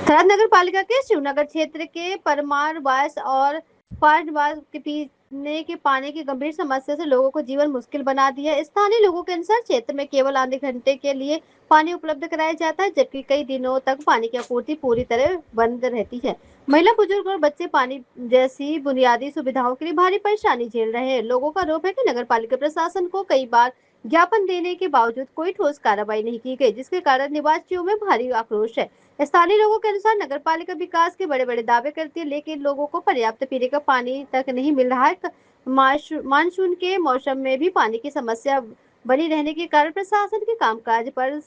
थराद नगर पालिका के शिवनगर क्षेत्र के परमारवास और फारवास के पीने के पानी की गंभीर समस्या से लोगों को जीवन मुश्किल बना दिया है। स्थानीय लोगों के अनुसार क्षेत्र में केवल आधे घंटे के लिए पानी उपलब्ध कराया जाता है, जबकि कई दिनों तक पानी की आपूर्ति पूरी तरह बंद रहती है। महिला, बुजुर्ग और बच्चे पानी जैसी बुनियादी सुविधाओं के लिए भारी परेशानी झेल रहे हैं। लोगों का आरोप है कि नगर पालिका प्रशासन को कई बार ज्ञापन देने के बावजूद कोई ठोस कार्रवाई नहीं की गई, जिसके कारण निवासियों में भारी आक्रोश है। स्थानीय लोगों के अनुसार नगर पालिका विकास के बड़े बड़े दावे करती है, लेकिन लोगों को पर्याप्त पीने का पानी तक नहीं मिल रहा है। मानसून के मौसम में भी पानी की समस्या बनी रहने के कारण प्रशासन के कामकाज पर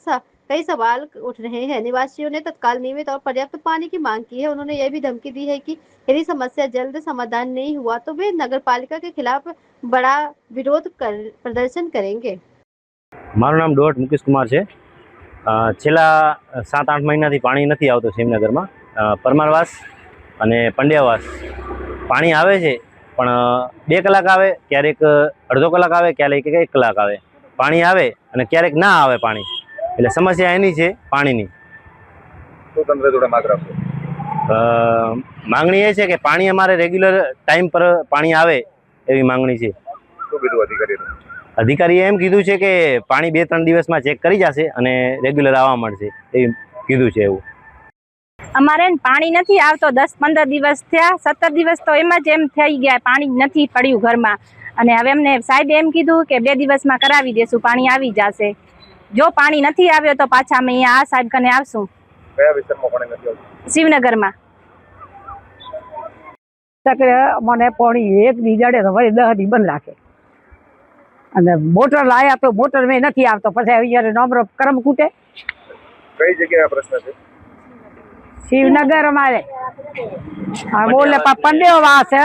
कई सवाल उठ रहे हैं। निवासियों ने तत्काल नियमित और पर्याप्त पानी की मांग की है। उन्होंने यह भी धमकी दी है कि यदि समस्या जल्द समाधान नहीं हुआ तो वे नगर पालिका के खिलाफ बड़ा विरोध प्रदर्शन करेंगे। मारू नाम डॉट मुकेश कुमार है। छेल्ला 7-8 महीनाथी पाणी नथी आवतुं शिवनगरमां। परमारवास अने पंड्यावास पाणी आवे छे पण 2 कलाक आवे, क्यारेक अर्धो कलाक आवे, क्यारेक 1 कलाक आवे। पाणी आवे अने क्यारेक ना आवे पाणी, एटले समस्या एनी छे पाणीनी। तो तंत्र जोड़े मांग राखो। मांगणी ए छे के पाणी अमारे रेग्युलर टाइम पर पाणी आवे एवी मांगणी छे। तो कीधुं अधिकारीए एम कीधुं छे के पाणी 2-3 दिवसमां चेक करी जशे अने रेग्युलर आववा मळशे एवी कीधुं छे। एवुं अमारे पाणी नहीं आवतो 10-15 दिवस थया, 17 दिवस तो एम ज एम थई गया, पाणी नहीं पड्युं घर में। अने हवे अमने साहेबे एम कीधुं के 2 दिवस में करावी देशुं, पाणी आवी जाशे। जो पाणी नहीं आव्यो तो पाछा अमे आ साहेब कने आवशुं। कया विસ્તારમાં પાણી નથી આવતું? शिवनगर में મને પાણી એક દીજાડે તો વળી 10 દી બંધ રાખે અને મોટર લાયા તો મોટર में નથી આવતો, પછી અહીંયા નોમરો કરમ કૂટે। કઈ જગ્યાએ આ પ્રશ્ન છે? शिवनगर में बोले पंडेवास है